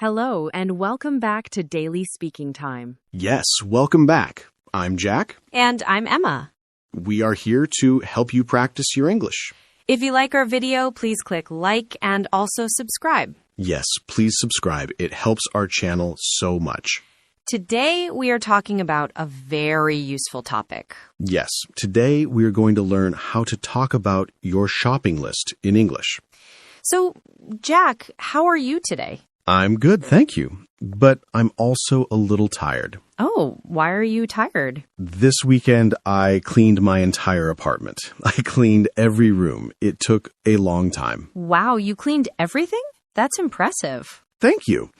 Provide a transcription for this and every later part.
Hello, and welcome back to Daily Speaking Time. Yes, welcome back. I'm Jack. And I'm Emma. We are here to help you practice your English. If you like our video, please click like and also subscribe. Yes, please subscribe. It helps our channel so much. Today, we are talking about a very useful topic. Yes, today we are going to learn how to talk about your shopping list in English. So, Jack, how are you today? I'm good, thank you. But I'm also a little tired. Oh, why are you tired? This weekend, I cleaned my entire apartment. I cleaned every room. It took a long time. Wow, you cleaned everything? That's impressive. Thank you.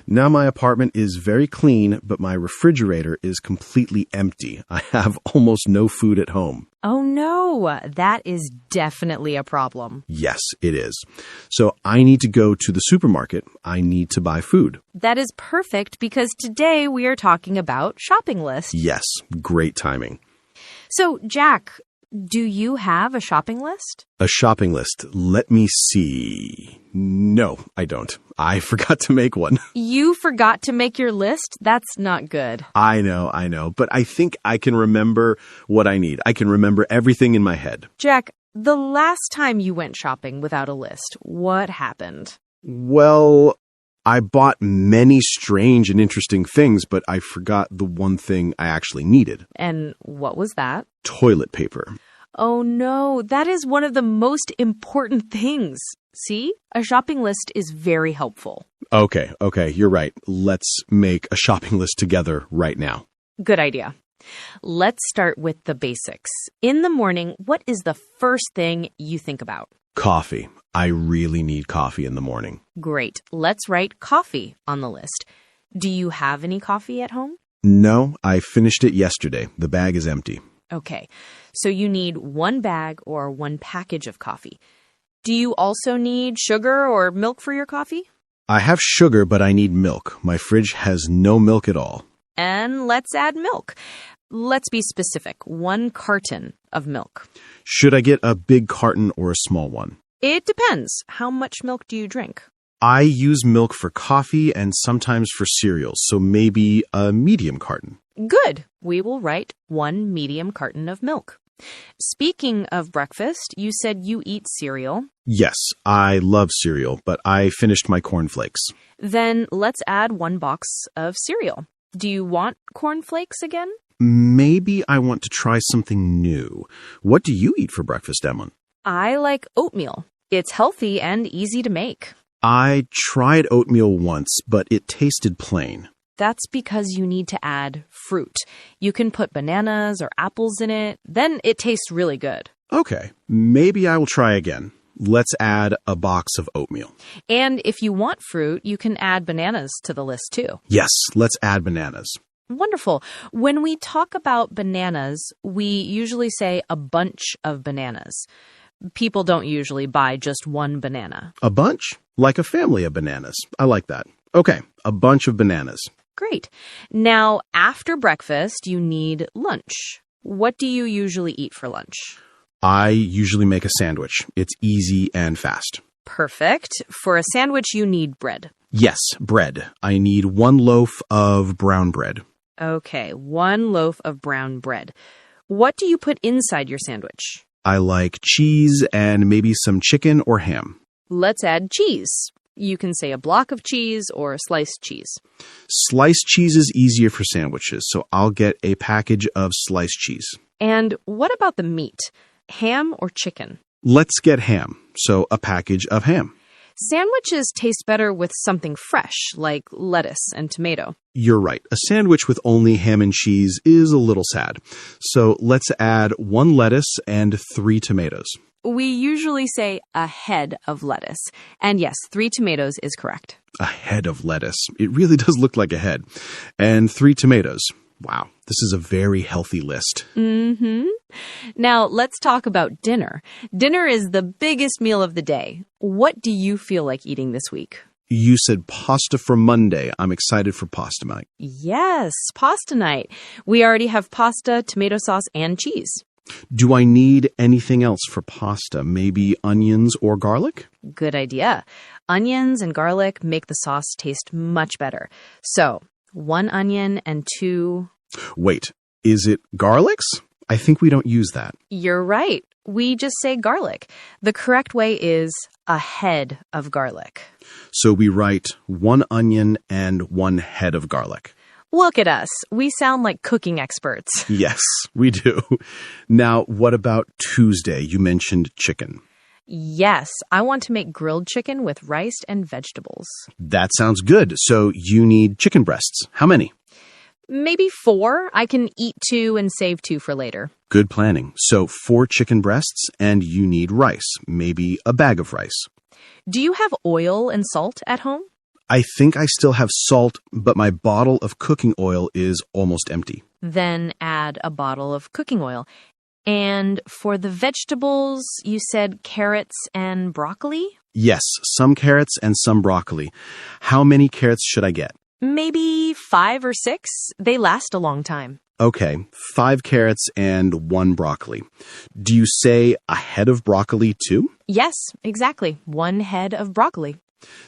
Now my apartment is very clean, but my refrigerator is completely empty. I have almost no food at home. Oh no, that is definitely a problem. Yes, it is. So I need to go to the supermarket. I need to buy food. That is perfect because today we are talking about shopping lists. Yes, great timing. So, Jack, do you have a shopping list? A shopping list. Let me see. No, I don't. I forgot to make one. You forgot to make your list? That's not good. I know. But I think I can remember what I need. I can remember everything in my head. Jack, the last time you went shopping without a list, what happened? Well, I bought many strange and interesting things, but I forgot the one thing I actually needed. And what was that? Toilet paper. Oh no, that is one of the most important things. See? A shopping list is very helpful. Okay, you're right. Let's make a shopping list together right now. Good idea. Let's start with the basics. In the morning, what is the first thing you think about? Coffee. I really need coffee in the morning. Great. Let's write coffee on the list. Do you have any coffee at home? No, I finished it yesterday. The bag is empty. Okay, so you need one bag or one package of coffee. Do you also need sugar or milk for your coffee? I have sugar, but I need milk. My fridge has no milk at all. And let's add milk. Let's be specific. 1 carton of milk. Should I get a big carton or a small one? It depends. How much milk do you drink? I use milk for coffee and sometimes for cereals, so maybe a medium carton. Good. We will write 1 medium carton of milk. Speaking of breakfast, you said you eat cereal. Yes, I love cereal, but I finished my cornflakes. Then let's add 1 box of cereal. Do you want cornflakes again? Maybe I want to try something new. What do you eat for breakfast, Emma? I like oatmeal. It's healthy and easy to make. I tried oatmeal once, but it tasted plain. That's because you need to add fruit. You can put bananas or apples in it. Then it tastes really good. Okay, maybe I will try again. Let's add a box of oatmeal. And if you want fruit, you can add bananas to the list too. Yes, let's add bananas. Wonderful. When we talk about bananas, we usually say a bunch of bananas. People don't usually buy just 1 banana. A bunch? Like a family of bananas. I like that. Okay, a bunch of bananas. Great. Now, after breakfast, you need lunch. What do you usually eat for lunch? I usually make a sandwich. It's easy and fast. Perfect. For a sandwich, you need bread. Yes, bread. I need 1 loaf of brown bread. Okay, 1 loaf of brown bread. What do you put inside your sandwich? I like cheese and maybe some chicken or ham. Let's add cheese. You can say a block of cheese or sliced cheese. Sliced cheese is easier for sandwiches, so I'll get a package of sliced cheese. And what about the meat? Ham or chicken? Let's get ham, so a package of ham. Sandwiches taste better with something fresh, like lettuce and tomato. You're right. A sandwich with only ham and cheese is a little sad. So let's add 1 lettuce and 3 tomatoes. We usually say a head of lettuce. And yes, 3 tomatoes is correct. A head of lettuce. It really does look like a head. And 3 tomatoes. Wow, this is a very healthy list. Mm-hmm. Now, let's talk about dinner. Dinner is the biggest meal of the day. What do you feel like eating this week? You said pasta for Monday. I'm excited for pasta night. Yes, pasta night. We already have pasta, tomato sauce, and cheese. Do I need anything else for pasta? Maybe onions or garlic? Good idea. Onions and garlic make the sauce taste much better. So, 1 onion and 2... Wait, is it garlics? I think we don't use that. You're right. We just say garlic. The correct way is a head of garlic. So we write 1 onion and 1 head of garlic. Look at us. We sound like cooking experts. Yes, we do. Now, what about Tuesday? You mentioned chicken. Yes, I want to make grilled chicken with rice and vegetables. That sounds good. So you need chicken breasts. How many? Maybe 4. I can eat 2 and save 2 for later. Good planning. So 4 chicken breasts, and you need rice, maybe a bag of rice. Do you have oil and salt at home? I think I still have salt, but my bottle of cooking oil is almost empty. Then add a bottle of cooking oil. And for the vegetables, you said carrots and broccoli? Yes, some carrots and some broccoli. How many carrots should I get? Maybe 5 or 6. They last a long time. Okay, 5 carrots and 1 broccoli. Do you say a head of broccoli too? Yes, exactly. 1 head of broccoli.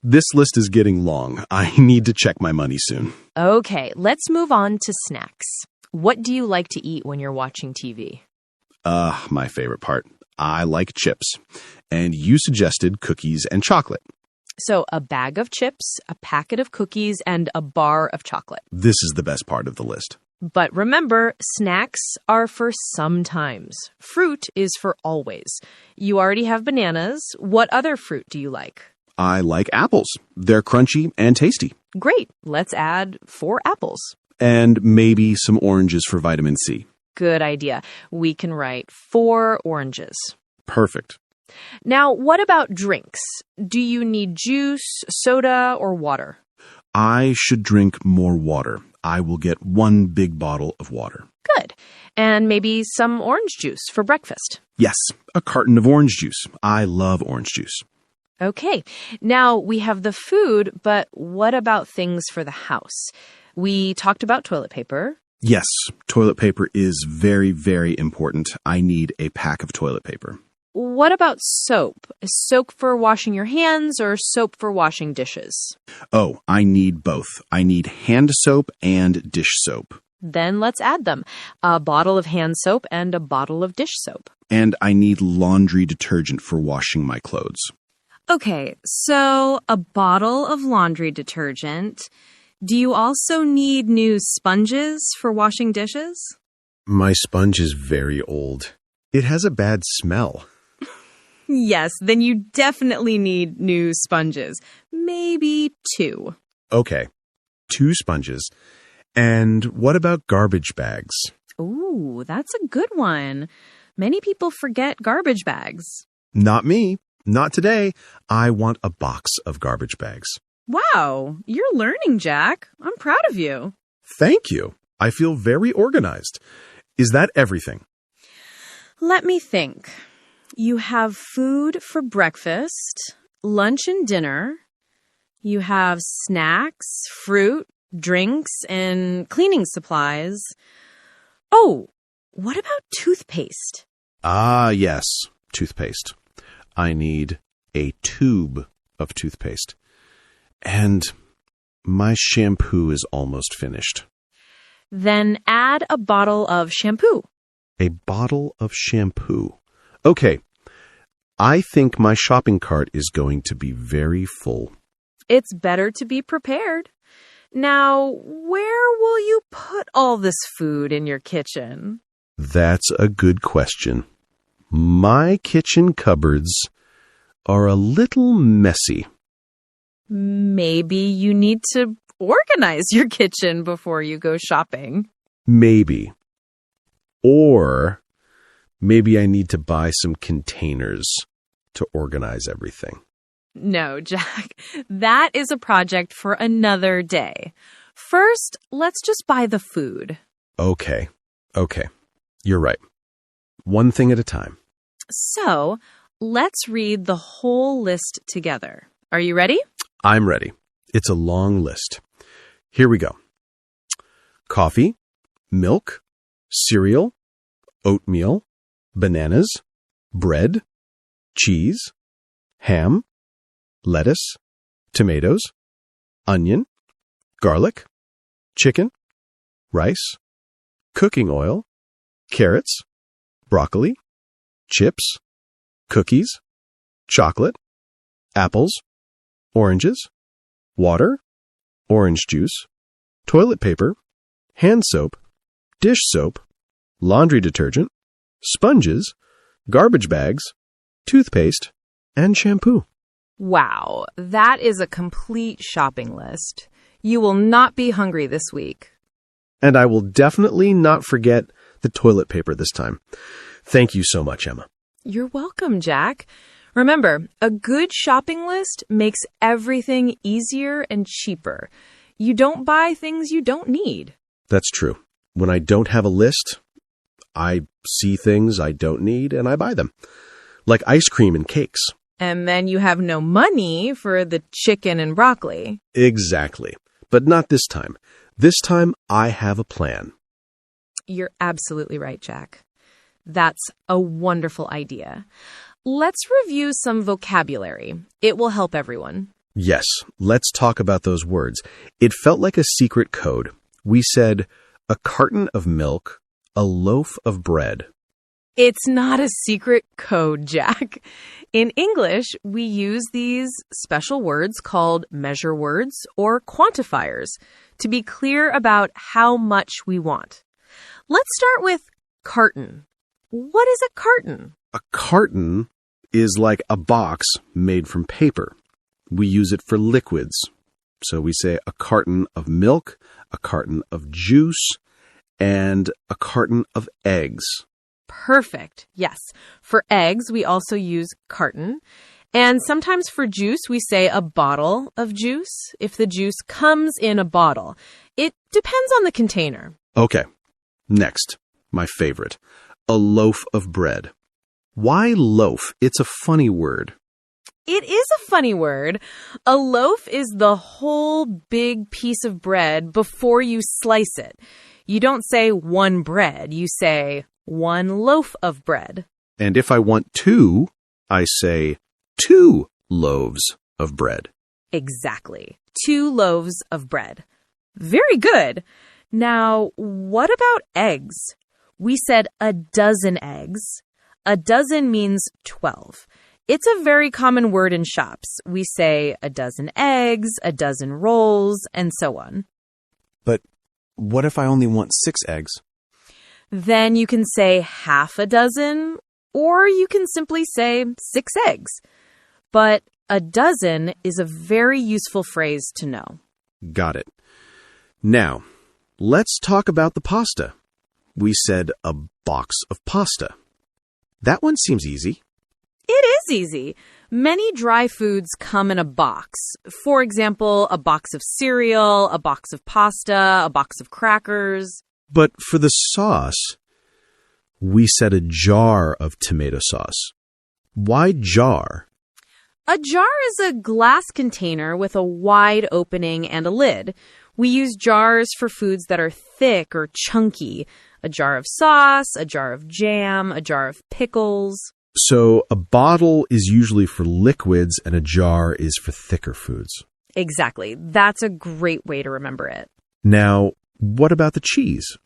This list is getting long. I need to check my money soon. Okay, let's move on to snacks. What do you like to eat when you're watching TV? My favorite part. I like chips. And you suggested cookies and chocolate. So a bag of chips, a packet of cookies, and a bar of chocolate. This is the best part of the list. But remember, snacks are for sometimes. Fruit is for always. You already have bananas. What other fruit do you like? I like apples. They're crunchy and tasty. Great. Let's add 4 apples. And maybe some oranges for vitamin C. Good idea. We can write 4 oranges. Perfect. Now, what about drinks? Do you need juice, soda, or water? I should drink more water. I will get 1 big bottle of water. Good. And maybe some orange juice for breakfast. Yes, a carton of orange juice. I love orange juice. Okay. Now we have the food, but what about things for the house? We talked about toilet paper. Yes, toilet paper is very, very important. I need a pack of toilet paper. What about soap? Is soap for washing your hands or soap for washing dishes? Oh, I need both. I need hand soap and dish soap. Then let's add them. A bottle of hand soap and a bottle of dish soap. And I need laundry detergent for washing my clothes. Okay, so a bottle of laundry detergent. Do you also need new sponges for washing dishes? My sponge is very old. It has a bad smell. Yes, then you definitely need new sponges. Maybe 2. Okay, 2 sponges. And what about garbage bags? Ooh, that's a good one. Many people forget garbage bags. Not me. Not today. I want a box of garbage bags. Wow, you're learning, Jack. I'm proud of you. Thank you. I feel very organized. Is that everything? Let me think. You have food for breakfast, lunch and dinner. You have snacks, fruit, drinks, and cleaning supplies. Oh, what about toothpaste? Ah, yes, toothpaste. I need a tube of toothpaste. And my shampoo is almost finished. Then add a bottle of shampoo. A bottle of shampoo. Okay, I think my shopping cart is going to be very full. It's better to be prepared. Now, where will you put all this food in your kitchen? That's a good question. My kitchen cupboards are a little messy. Maybe you need to organize your kitchen before you go shopping. Maybe. Or maybe I need to buy some containers to organize everything. No, Jack, that is a project for another day. First, let's just buy the food. Okay. You're right. One thing at a time. So, let's read the whole list together. Are you ready? I'm ready. It's a long list. Here we go. Coffee, milk, cereal, oatmeal, bananas, bread, cheese, ham, lettuce, tomatoes, onion, garlic, chicken, rice, cooking oil, carrots, broccoli, chips, cookies, chocolate, apples, oranges, water, orange juice, toilet paper, hand soap, dish soap, laundry detergent, sponges, garbage bags, toothpaste, and shampoo. Wow, that is a complete shopping list. You will not be hungry this week. And I will definitely not forget the toilet paper this time. Thank you so much, Emma. You're welcome, Jack. Remember, a good shopping list makes everything easier and cheaper. You don't buy things you don't need. That's true. When I don't have a list, I see things I don't need and I buy them, like ice cream and cakes. And then you have no money for the chicken and broccoli. Exactly. But not this time. This time, I have a plan. You're absolutely right, Jack. That's a wonderful idea. Let's review some vocabulary. It will help everyone. Yes, let's talk about those words. It felt like a secret code. We said, a carton of milk, a loaf of bread. It's not a secret code, Jack. In English, we use these special words called measure words or quantifiers to be clear about how much we want. Let's start with carton. What is a carton? A carton is like a box made from paper. We use it for liquids. So we say a carton of milk, a carton of juice, and a carton of eggs. Perfect. Yes. For eggs, we also use carton. And sometimes for juice, we say a bottle of juice if the juice comes in a bottle. It depends on the container. Okay. Next, my favorite, a loaf of bread. Why loaf? It's a funny word. It is a funny word. A loaf is the whole big piece of bread before you slice it. You don't say one bread. You say one loaf of bread. And if I want two, I say 2 loaves of bread. Exactly. 2 loaves of bread. Very good. Now, what about eggs? We said a dozen eggs. A dozen means 12. It's a very common word in shops. We say a dozen eggs, a dozen rolls, and so on. But what if I only want 6 eggs? Then you can say half a dozen, or you can simply say 6 eggs. But a dozen is a very useful phrase to know. Got it. Now, let's talk about the pasta. We said a box of pasta. That one seems easy. It is easy. Many dry foods come in a box. For example, a box of cereal, a box of pasta, a box of crackers. But for the sauce, we said a jar of tomato sauce. Why jar? A jar is a glass container with a wide opening and a lid. We use jars for foods that are thick or chunky. A jar of sauce, a jar of jam, a jar of pickles. So a bottle is usually for liquids and a jar is for thicker foods. Exactly. That's a great way to remember it. Now, what about the cheese?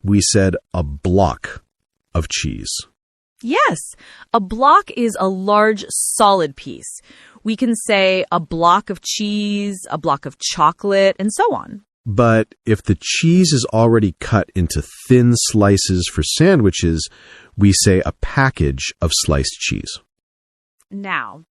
We said a block of cheese. Yes, a block is a large solid piece. We can say a block of cheese, a block of chocolate, and so on. But if the cheese is already cut into thin slices for sandwiches, we say a package of sliced cheese. Now,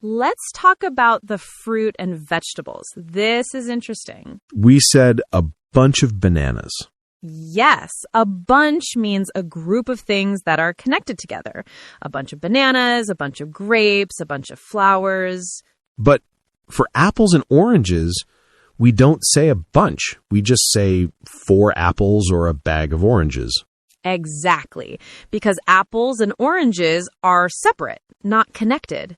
let's talk about the fruit and vegetables. This is interesting. We said a bunch of bananas. Yes, a bunch means a group of things that are connected together. A bunch of bananas, a bunch of grapes, a bunch of flowers. But for apples and oranges, we don't say a bunch. We just say 4 apples or a bag of oranges. Exactly, because apples and oranges are separate, not connected.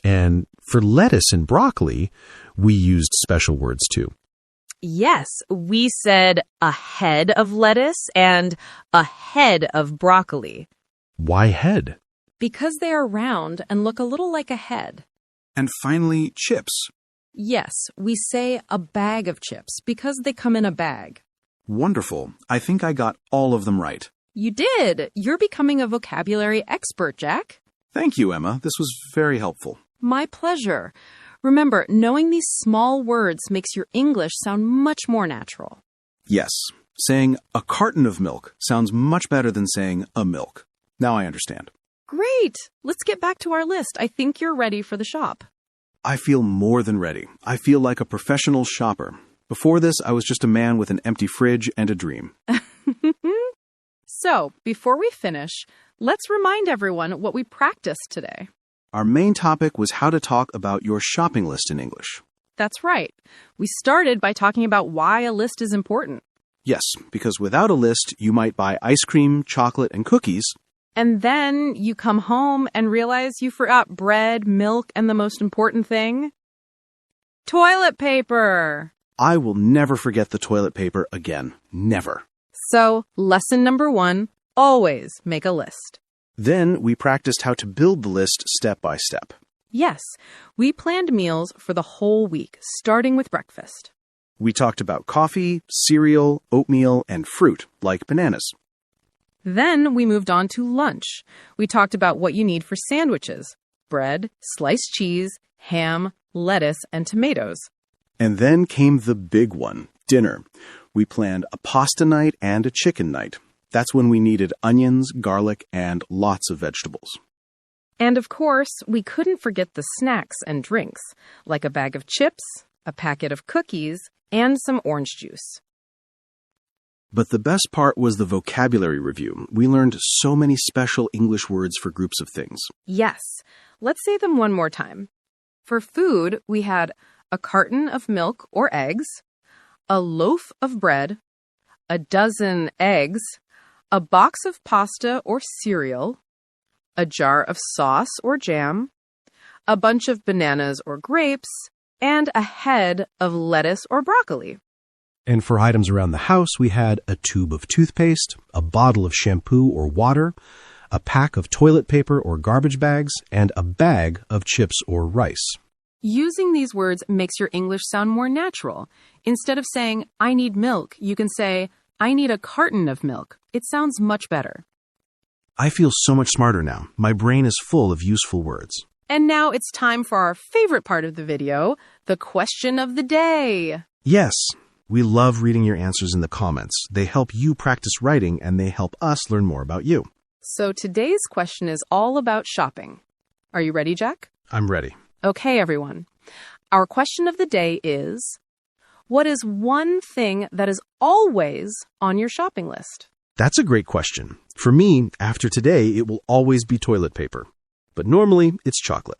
And for lettuce and broccoli, we used special words too. Yes, we said a head of lettuce and a head of broccoli. Why head? Because they are round and look a little like a head. And finally, chips. Yes, we say a bag of chips because they come in a bag. Wonderful. I think I got all of them right. You did. You're becoming a vocabulary expert, Jack. Thank you, Emma. This was very helpful. My pleasure. Remember, knowing these small words makes your English sound much more natural. Yes. Saying a carton of milk sounds much better than saying a milk. Now I understand. Great. Let's get back to our list. I think you're ready for the shop. I feel more than ready. I feel like a professional shopper. Before this, I was just a man with an empty fridge and a dream. So, before we finish, let's remind everyone what we practiced today. Our main topic was how to talk about your shopping list in English. That's right. We started by talking about why a list is important. Yes, because without a list, you might buy ice cream, chocolate, and cookies. And then you come home and realize you forgot bread, milk, and the most important thing, toilet paper. I will never forget the toilet paper again. Never. So, lesson number 1, always make a list. Then we practiced how to build the list step by step. Yes, we planned meals for the whole week, starting with breakfast. We talked about coffee, cereal, oatmeal, and fruit, like bananas. Then we moved on to lunch. We talked about what you need for sandwiches: bread, sliced cheese, ham, lettuce, and tomatoes. And then came the big one, dinner. We planned a pasta night and a chicken night. That's when we needed onions, garlic, and lots of vegetables. And of course, we couldn't forget the snacks and drinks, like a bag of chips, a packet of cookies, and some orange juice. But the best part was the vocabulary review. We learned so many special English words for groups of things. Yes, let's say them one more time. For food, we had a carton of milk or eggs, a loaf of bread, a dozen eggs, a box of pasta or cereal, a jar of sauce or jam, a bunch of bananas or grapes, and a head of lettuce or broccoli. And for items around the house, we had a tube of toothpaste, a bottle of shampoo or water, a pack of toilet paper or garbage bags, and a bag of chips or rice. Using these words makes your English sound more natural. Instead of saying, I need milk, you can say, I need a carton of milk. It sounds much better. I feel so much smarter now. My brain is full of useful words. And now it's time for our favorite part of the video, the question of the day. Yes, we love reading your answers in the comments. They help you practice writing, and they help us learn more about you. So today's question is all about shopping. Are you ready, Jack? I'm ready. Okay, everyone. Our question of the day is, what is one thing that is always on your shopping list? That's a great question. For me, after today, it will always be toilet paper. But normally, it's chocolate.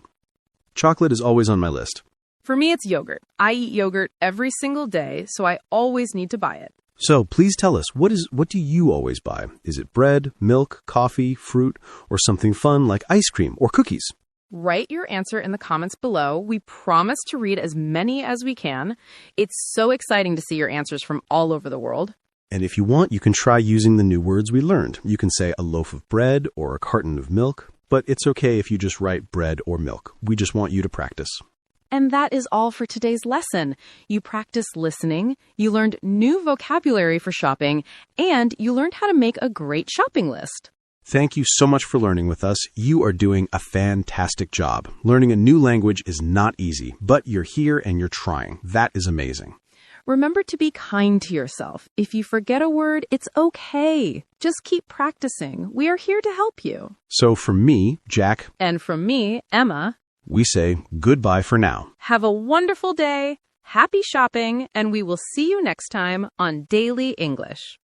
Chocolate is always on my list. For me, it's yogurt. I eat yogurt every single day, so I always need to buy it. So please tell us, what do you always buy? Is it bread, milk, coffee, fruit, or something fun like ice cream or cookies? Write your answer in the comments below. We promise to read as many as we can. It's so exciting to see your answers from all over the world. And if you want, you can try using the new words we learned. You can say a loaf of bread or a carton of milk, but it's okay if you just write bread or milk. We just want you to practice. And that is all for today's lesson. You practiced listening, you learned new vocabulary for shopping, and you learned how to make a great shopping list. Thank you so much for learning with us. You are doing a fantastic job. Learning a new language is not easy, but you're here and you're trying. That is amazing. Remember to be kind to yourself. If you forget a word, it's okay. Just keep practicing. We are here to help you. So from me, Jack, and from me, Emma, we say goodbye for now. Have a wonderful day, happy shopping, and we will see you next time on Daily English.